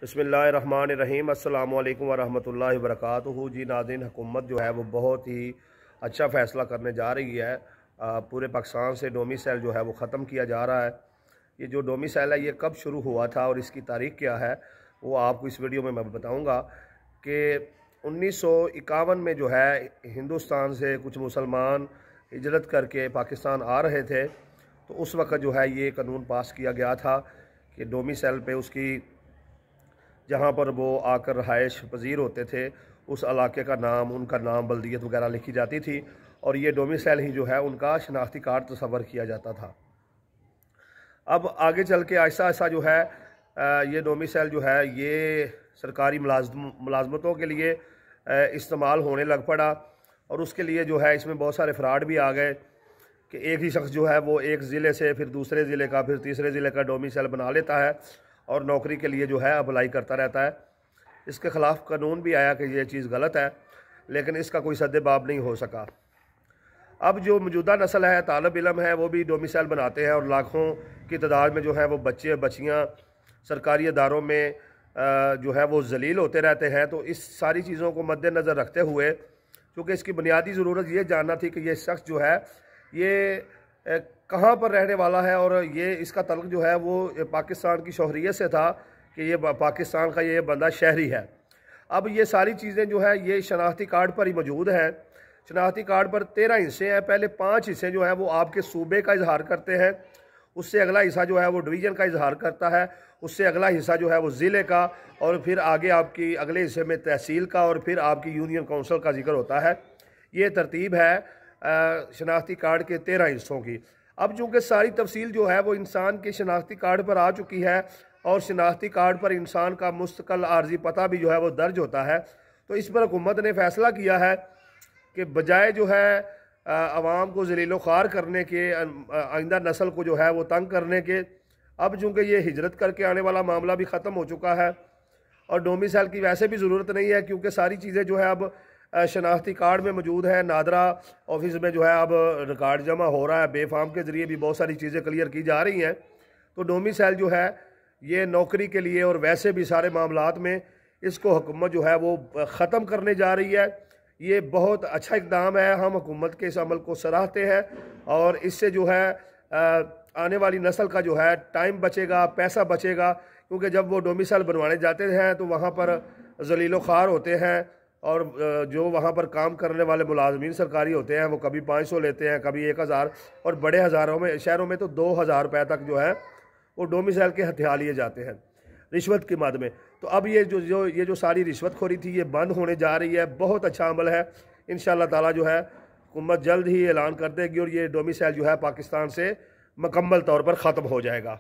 बिस्मिल्लाहिर्रहमानिर्रहीम अस्सलामुअलैकुम वरहमतुल्लाहि वबरकातुहू। जी नाज़रीन, हुकूमत जो है वो बहुत ही अच्छा फ़ैसला करने जा रही है। पूरे पाकिस्तान से डोमिसाइल जो है वो ख़त्म किया जा रहा है। ये जो डोमिसाइल है ये कब शुरू हुआ था और इसकी तारीख़ क्या है वो आपको इस वीडियो में मैं बताऊँगा कि 1951 में जो है हिंदुस्तान से कुछ मुसलमान हिजरत करके पाकिस्तान आ रहे थे, तो उस वक़्त जो है ये कानून पास किया गया था कि डोमिसाइल पे उसकी जहाँ पर वो आकर रहायश पजीर होते थे उस इलाके का नाम, उनका नाम, बल्दियत वगैरह लिखी जाती थी और ये डोमिसाइल ही जो है उनका शनाख्ती कार्ड तस्वर किया जाता था। अब आगे चल के ऐसा ऐसा जो है ये डोमिसाइल जो है ये सरकारी मुलाजमतों के लिए इस्तेमाल होने लग पड़ा और उसके लिए जो है इसमें बहुत सारे फ्रॉड भी आ गए कि एक ही शख्स जो है वो एक ज़िले से फिर दूसरे ज़िले का फिर तीसरे ज़िले का डोमिसाइल बना लेता है और नौकरी के लिए जो है अप्लाई करता रहता है। इसके ख़िलाफ़ कानून भी आया कि ये चीज़ गलत है, लेकिन इसका कोई सद्देबाब नहीं हो सका। अब जो मौजूदा नस्ल है, तालिब इल्म है, वो भी डोमिसाइल बनाते हैं और लाखों की तादाद में जो है वो बच्चे बच्चियाँ सरकारी इदारों में जो है वो जलील होते रहते हैं। तो इस सारी चीज़ों को मद्देनज़र रखते हुए, क्योंकि इसकी बुनियादी ज़रूरत ये जानना थी कि ये शख्स जो है ये कहाँ पर रहने वाला है और ये इसका तल्क जो है वो पाकिस्तान की शहरियत से था कि ये पाकिस्तान का ये बंदा शहरी है। अब ये सारी चीज़ें जो है ये शनाख्ती कार्ड पर ही मौजूद हैं। शनाख्ती कार्ड पर 13 हिस्से हैं। पहले 5 हिस्से जो है वो आपके सूबे का इजहार करते हैं, उससे अगला हिस्सा जो है वो डिवीज़न का इजहार करता है, उससे अगला हिस्सा जो है वो ज़िले का, और फिर आगे आपकी अगले हिस्से में तहसील का, और फिर आपकी यूनियन काउंसिल का जिक्र होता है। ये तरतीब है शनाख्ती कार्ड के 13 हिस्सों की। अब चूँकि सारी तफसील जो है वो इंसान के शनाख्ती कार्ड पर आ चुकी है और शनाख्ती कार्ड पर इंसान का मुस्तकिल आर्जी पता भी जो है वो दर्ज होता है, तो इस पर हुकूमत ने फ़ैसला किया है कि बजाय जो है आवाम को ज़लीलो ख़ार करने के, आइंदा नस्ल को जो है वो तंग करने के, अब चूँकि ये हिजरत करके आने वाला मामला भी ख़त्म हो चुका है और डोमिसाइल की वैसे भी ज़रूरत नहीं है, क्योंकि सारी चीज़ें जो है अब शनाख्ती कार्ड में मौजूद है। नादरा ऑफिस में जो है अब रिकॉर्ड जमा हो रहा है, बेफाम के ज़रिए भी बहुत सारी चीज़ें क्लियर की जा रही हैं। तो डोमिसाइल जो है ये नौकरी के लिए और वैसे भी सारे मामलात में इसको हुकूमत जो है वो ख़त्म करने जा रही है। ये बहुत अच्छा इक़दाम है, हम हुकूमत के इस अमल को सराहते हैं और इससे जो है आने वाली नस्ल का जो है टाइम बचेगा, पैसा बचेगा, क्योंकि जब वो डोमिसाइल बनवाने जाते हैं तो वहाँ पर ज़लीलो ख़ार होते हैं और जो वहाँ पर काम करने वाले मुलाजमीन सरकारी होते हैं वो कभी 500 लेते हैं, कभी 1000, और बड़े हज़ारों में शहरों में तो 2000 रुपये तक जो है वो डोमिसाइल के हथियार लिए जाते हैं रिश्वत की मद में। तो अब ये जो सारी रिश्वतखोरी थी ये बंद होने जा रही है। बहुत अच्छा अमल है। इंशाअल्लाह ताला जो है हुकूमत जल्द ही ऐलान कर देगी और ये डोमिसाइल जो है पाकिस्तान से मुकम्मल तौर पर ख़त्म हो जाएगा।